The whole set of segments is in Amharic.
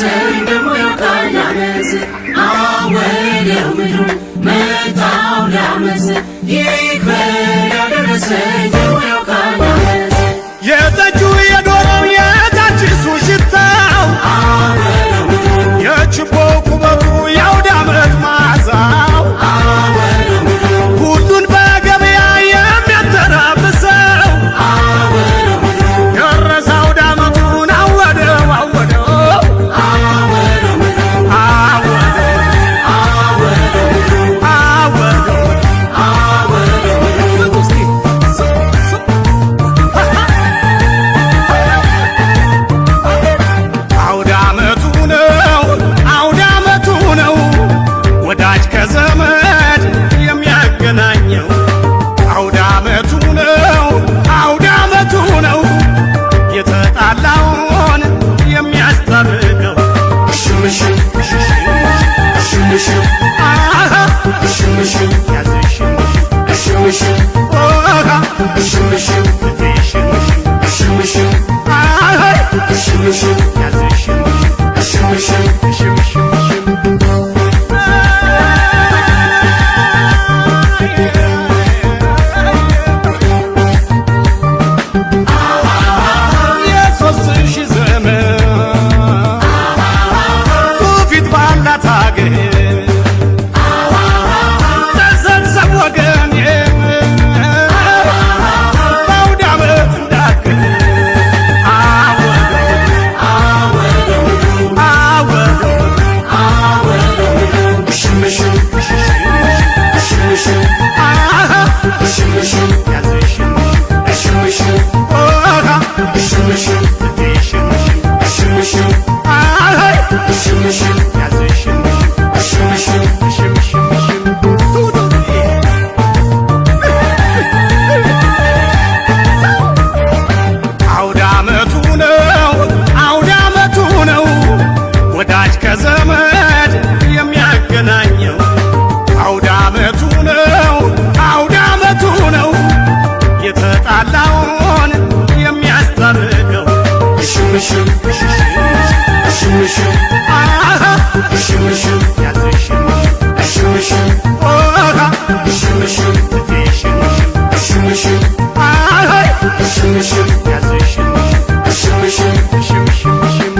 ያደረሰኝ ደሞ ያውቃል ያነስ አወደው ምድሩ መጣው ሊያመስ ይክበር ያደረሰኝ ደሞ ያውቃል ያነስ የጠጁ የዶሮው የታችሱ ሽታው አወደው ምድሩ የችቦ ኩበቱ የአውደ ዓመት መዓዛው አወደው ምድሩ ሁሉን በገበያ የሚያተራምሰው አወደው ምድሩ ደረሰ አውደ ዓመቱን አወደው አወደው አወደው ምድሩ አወደው አወደው ምድሩ አወደው አወደው ምድሩ እስኪ አውደ ዓመቱ ነው አውደ ዓመቱ ነው ወዳጅ ከዘመድ የሚያገናኘው አውደ ዓመቱ ነው አውደ ዓመቱ ነው የተጣላውን የሚያስታርቀው ሽምሽም ሽምሽም አሃ ሽምሽም ያዘሽም ሽምሽም ኦሃ ሽምሽም ሽምሽም ሽምሽም አሃ ሽምሽም ያዘሽም ሽምሽም ሽምሽም የሦስት ሺህ ዘመን ትውፊት ባላት አገር ተሰብሰብ ወገኔ በአውደ ዓመት እንዳትቀር አወደው አወደው ምድሩ አወደው አወደው ምድሩ ሽምሽም ሽምሽም አሃ ሽምሽም ያዘሽም ሽምሽም ኦሃ ሽምሽም ሽምሽም ሽምሽም አሃ ሽምሽም ያዘሽም ሽምሽም ሽምሽም አውደ ዓመቱ ነው አውደ ዓመቱ ነው ወዳጅ ከዘመድ የሚያገናኘው አውደ ዓመቱ ነው አውደ ዓመቱ ነው የተጣላውን የሚያስታርቀው ሽምሽም ሽምሽም አሃ ሽምሽም ያዘሽም ሽምሽም ኦሃ ሽምሽም ሽምሽም ሽምሽም አሃ ሽምሽም ያዘሽም ሽምሽም ሽምሽም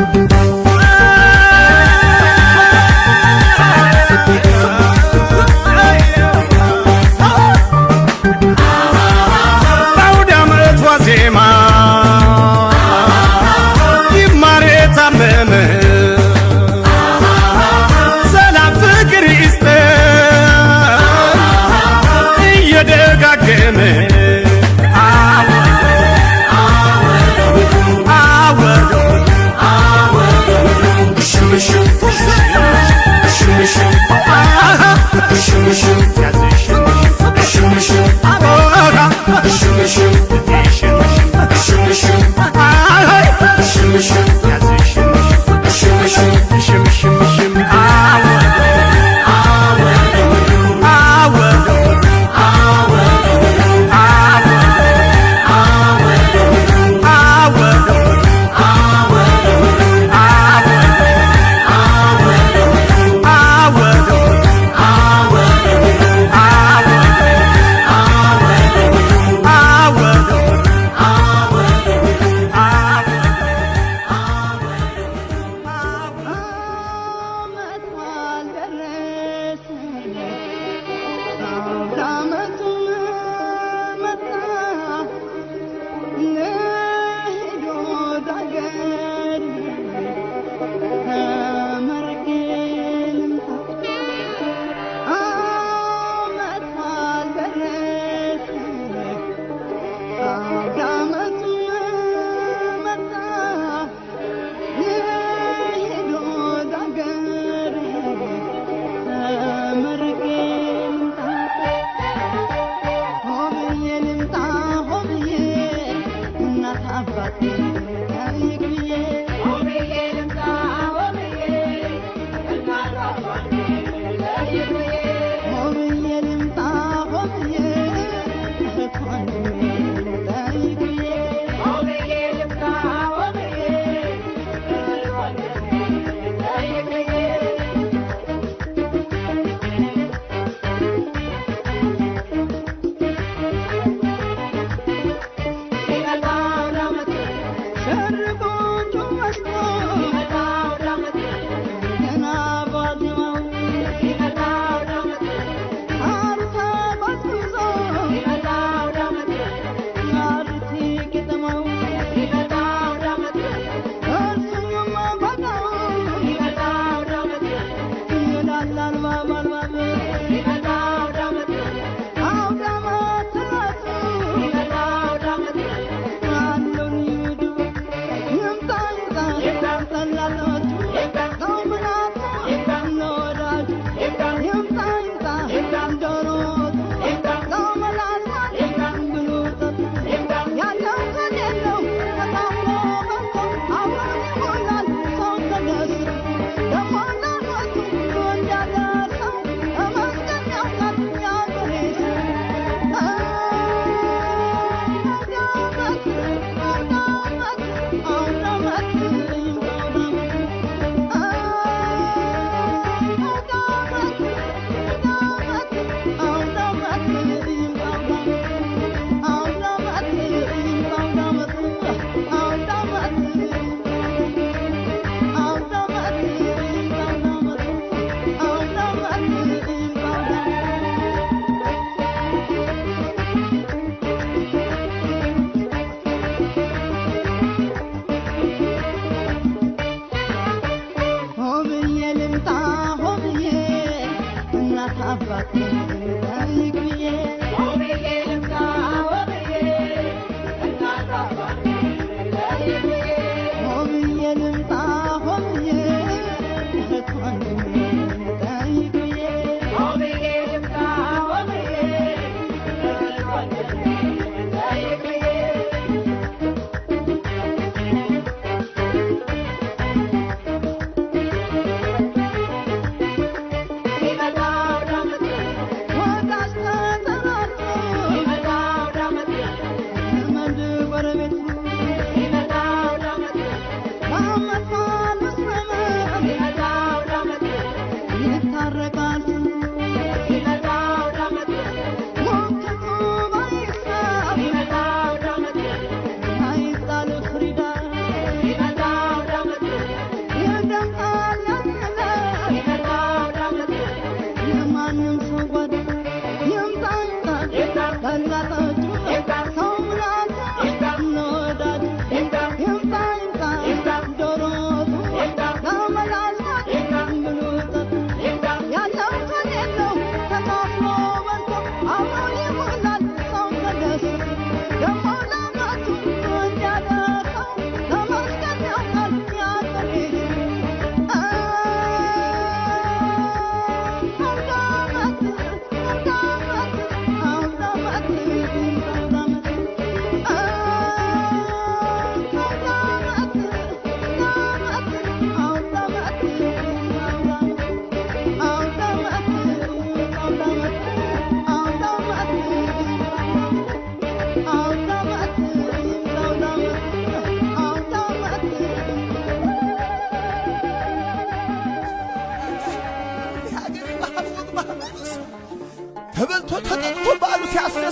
በአውደ ዓመት ዋዜማ ይማር የታመመ ሰላም ፍቅር ይስጠን እየደጋገመ አወደው ሽምሽም ሽምሽም አሃ ሽምሽም ያዘሽም ሽምሽም ኦሃ ሽምሽም ሽምሽም አሃ ሽምሽም ያዘሽም ሽምሽም ሽምሽም አወደው አወደው አወደው አወደው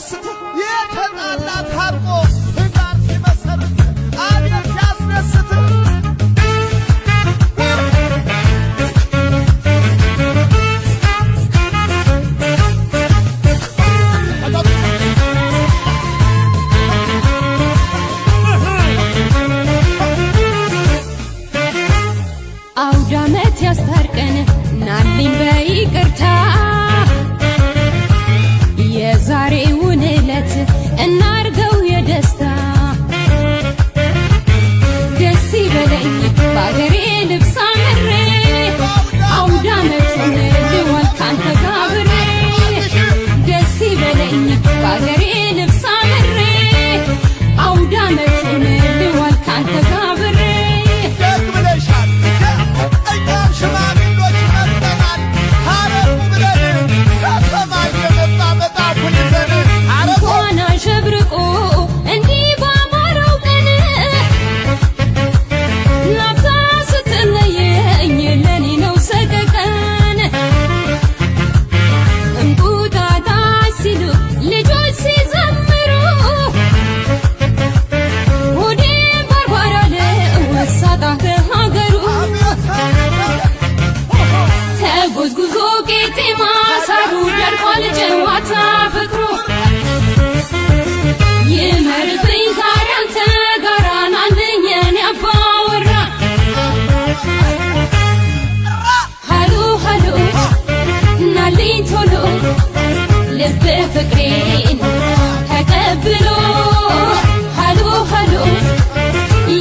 ሲያስደስት የተጣላ ታርቆ ትዳር ሲመሰርት አቤት ሲያስደስት አውደ ዓመት ያስታርቀን ናልኝ በይቅርታ የዛሬውን ዕለት እናርገው የደስታ ደስ ይበለኝ በአገሬ ልብስ አምሬ አውደ ዓመቱን ልዋል ካንተ ጋር አብሬ ደስ ይበለኝ በአገሬ ልብስ አምሬ አውደ ዓመቱን ልዋል ካንተ ጋር አብሬ ደግ ብለሻል እኛም ሽማግሎች መጥተናል ታረቁ ብለን ከሰማይ የመጣ መጣፉን ይዘን እንኳን አሸብርቆ እንዲህ ባማረው ቀን ናፍታ ስትለየኝ ለኔ ነው ሰቀቀን እንቁጣጣሽ ሲሉ ልጆች ሲዘምሩ ሆዴ ባርባር አለ ወሳጣ ከሀገሩ ተጎዝጉዞ ቄጤማ ሳሩ ደርቋል ጨዋታ ፍቅሩ ይመርብኝ ዛሬ አንተ ጋራ ናልኝ የኔ አባወራ ሃሎ ሃሎ ናልኝ ቶሎ ልብ ፍቅሬን ተቀብሎ ሃሎ ሃሎ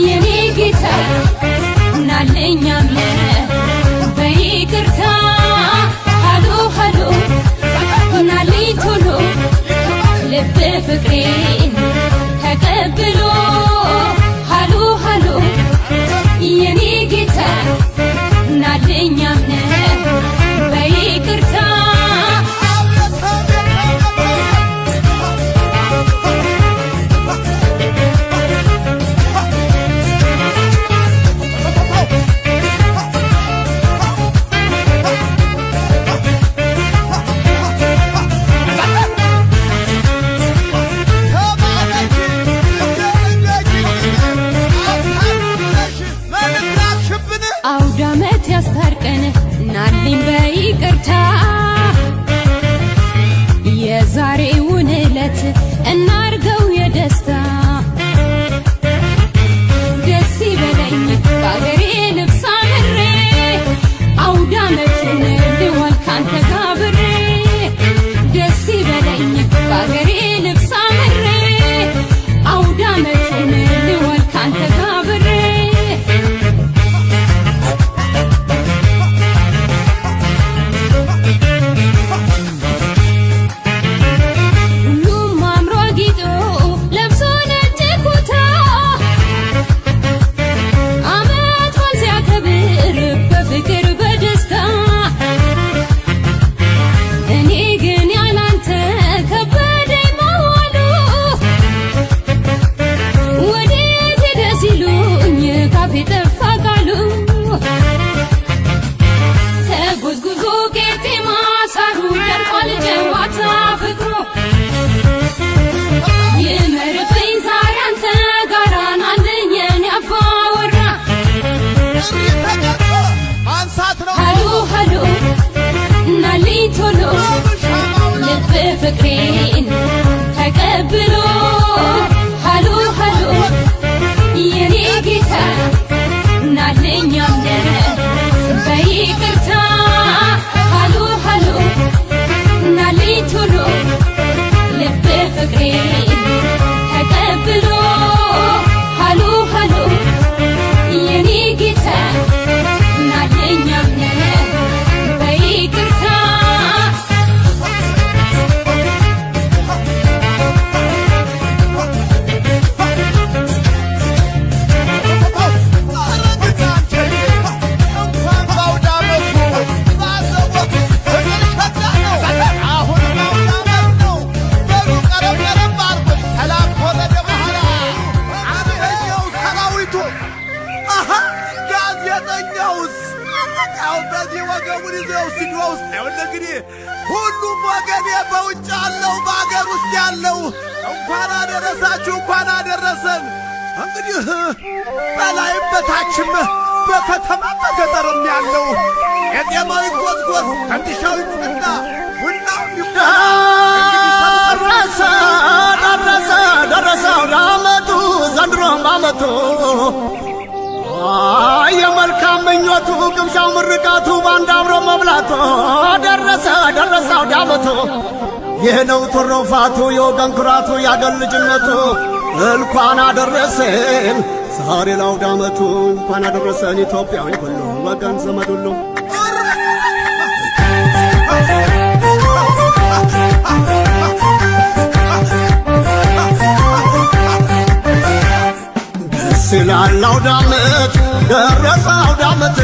የኔ ጌታ ናልኝ አምነህ በይቅርታ ሃሎ ሃሎ ናልኝ ቶሎ ልብ ፍቅሬን ተቀብሎ ሃሎ ሃሎ የኔ ጌታ ናልኝ አምነህ በይቅርታ አውደ ዓመት ያስታርቀን ናልኝ በይቅርታ የዛሬውን ዕለት እናርገው የደስታ ደስ ይበለኝ በአገሬ ልብስ አምሬ አውደ ዓመቱን ልዋል ካንተ ጋር አብሬ ደስ ይበለኝ በአገሬ ልብስ አምሬ አውደ ዓመቱን ልዋል ካንተ ጋር አብሬ ሁሉም አምሮ አጊጦ ለብሶ ነጭ ኩታ ዓመት በዓል ሲያከብር በፍቅር በደስታ እኔ ግን ያላንተ ከበደኝ መዋሉ ወዴት ሄደ ሲሉኝ ካፌ ጠፋ ቃሉ ተጎዝጉዞ ቄጤማ ሳሩ ደርቋል ጨዋታ ፍቅሩ ይመርብኝ ዛሬ አንተ ጋራ ናልኝ የኔ አባወራ ማንሳት ነው ሃሎ ሃሎ ናልኝ ቶሎ ልብ ፍቅሬን ተቀብሎ ሃሎ ሃሎ የኔ ጌታ ናልኝ አምነህ በይቅርታ ሃሎ ሃሎ ናልኝ ቶሎ ልብ ፍቅሬን ተቀብሎ ሃሎ ሃሎ የኔ ጌታ ናልኝ አምነህ በይቅርታ ያው በዚህ ወገቡን ይዘው ስቱዲዮ ውስጥ ይኸውልህ እንግዲህ ሁሉም ወገኔ በውጭ ያለው በአገር ውስጥ ያለው እንኳን አደረሳችሁ እንኳን አደረሰን። እንግዲህ በላይም በታችም በከተማም በገጠርም ያለው የጤማዊ ጎዝጎዝ ፈንዲሻዊ ፍና ቡናው ደረሰ አመቱ ዘንድሮም አመቱ የመልካም ምኞቱ ግብዣው ምርቃቱ ባንድ አብሮ መብላቱ ደረሰ አውደ ዓመቱ። ይህ ነው ትሩፋቱ የወገን ኩራቱ ያገር ልጅነቱ። እንኳን አደረሰን ዛሬ ለአውደ ዓመቱ እንኳን አደረሰን ኢትዮጵያዊ ሁሉ ወገን ዘመድ ሁሉ። ስላል አውደ ዓመት ደረሰ አውደ ዓመት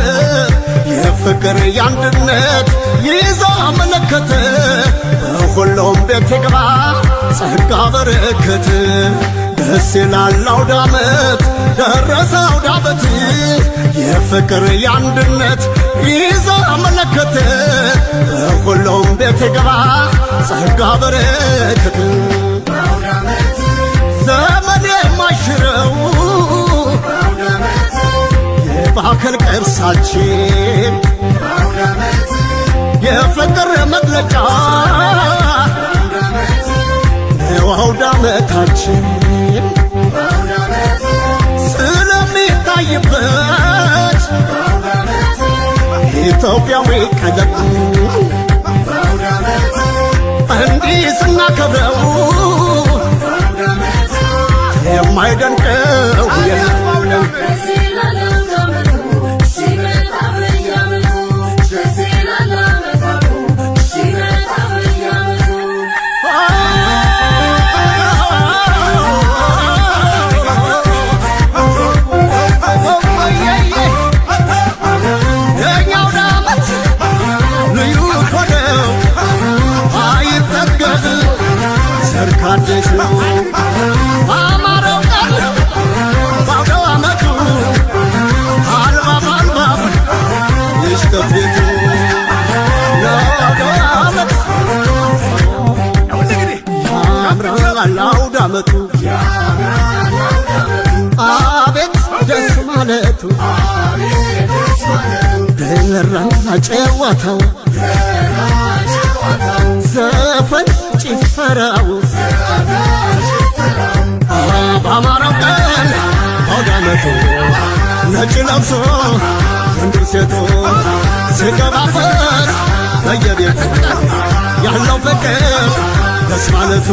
የፍቅር የአንድነት ይዞ መለከት በሁሉም ቤት ይግባ ጸጋ በረከት። ደስ ይላል አውደ ዓመት ደረሰ አውደ ዓመት የፍቅር የአንድነት ይዞ መለከት በሁሉም ቤት ይግባ ጸጋ በረከት። ዘመን የማይሽረው የባህል ቅርሳችን የፍቅር መግለጫ ነው አውደ ዓመታችን ስለሚታይበት ኢትዮጵያዊ ቀለም እንዲህ ስናከብረው የማይደንቀው የለም። ሰርካደሽ ነው አማረው ቀን ባውደ ዓመቱ አልባብ ይሽከፍቱ ለአውደ ዓመት ያምራል አውደ ዓመቱ አቤት ደስ ማለቱ ደራ ጨዋታው ዘፈን ጭፈራው በአማራው ቀን አውደ ዓመቱ ነጭ ለብሶ ወንዱ ሴቱ ሲገባበት በየቤቱ ያለው ፍቅር ደስ ማለቱ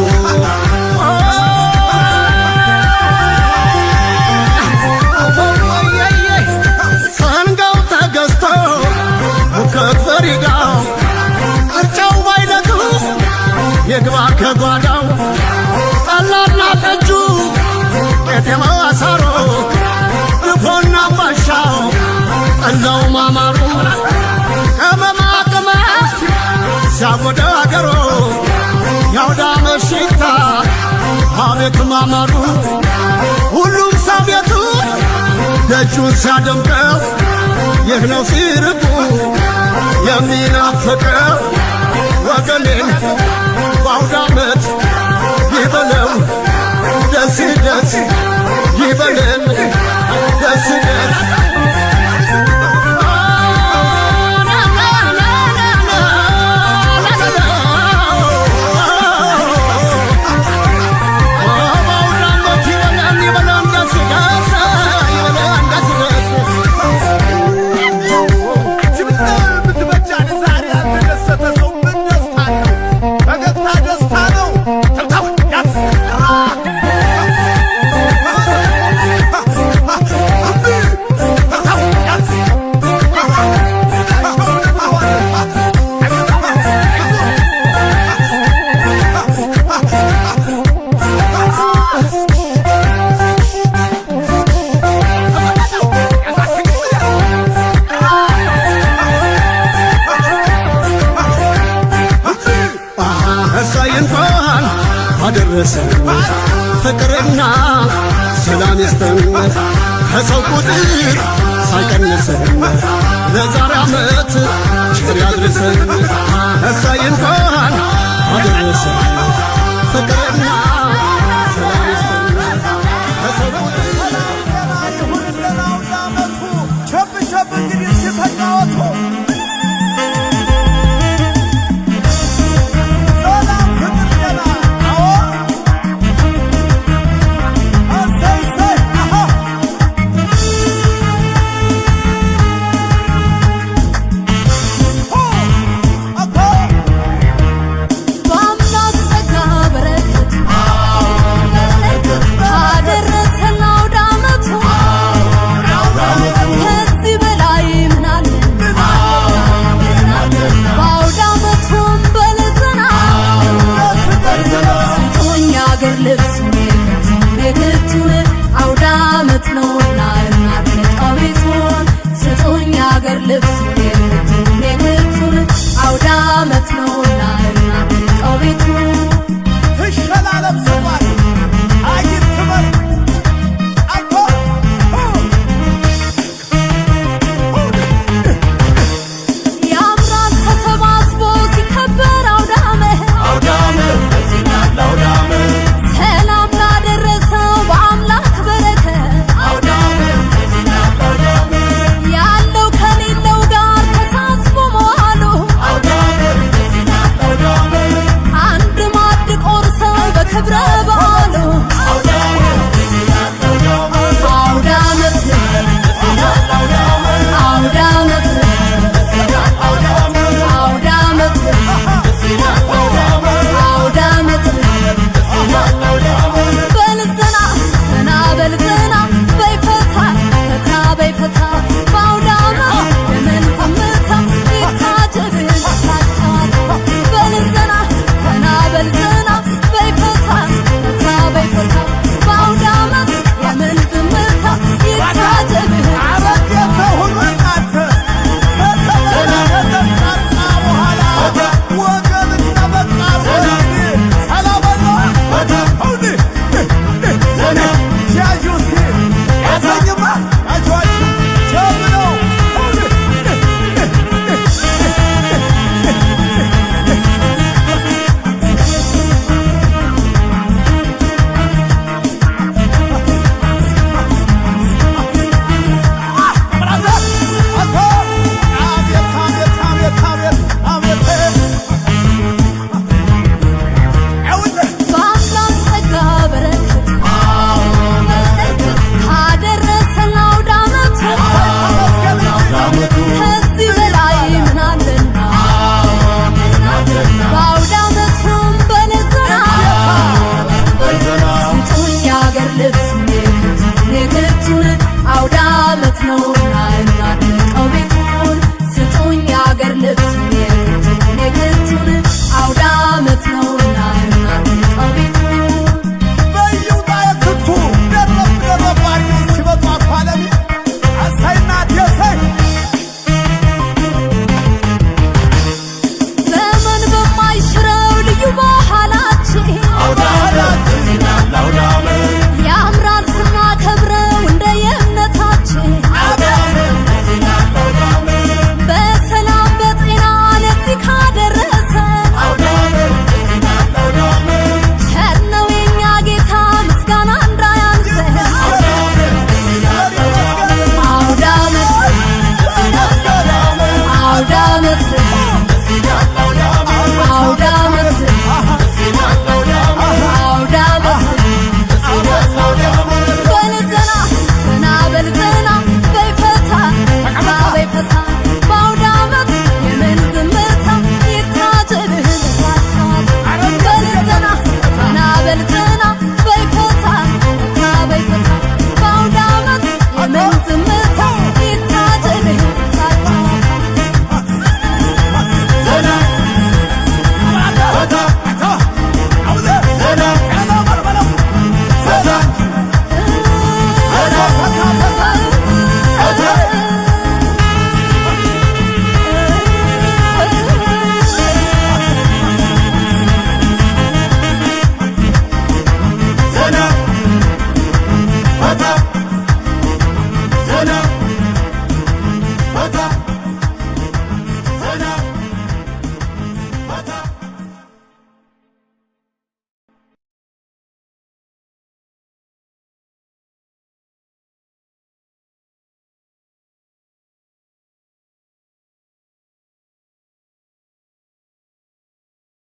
ሰንጋው ተገዝቶ ሙከት ፈሪዳው ቅርጫው ባይነቱ የግባ ከጓዳው ጠላና ጠጁ ቄጤማው አሳሮ ድፎና ባሻው ጠላው ማማሩ ቅመማ ቅመስ ሲያጎደ አገሮ ያውደ ዓመት ሽታ አቤት ማማሩ ሁሉም ሰው ቤቱ ደጁን ሲያደምቀው ይህ ነው ሲርቁ የሚናፍቀው ወገኔን በአውደ ዓመት ይበለው ደስ ደስ ይበለን ደስ ደስ አደረሰን ፍቅርና ሰላም ይስጠን ከሰው ቁጥር ሳይቀንሰን ለዛሬ ዓመት ቸር ያድርሰን እሰይ እንኳን አደረሰን ፍቅርና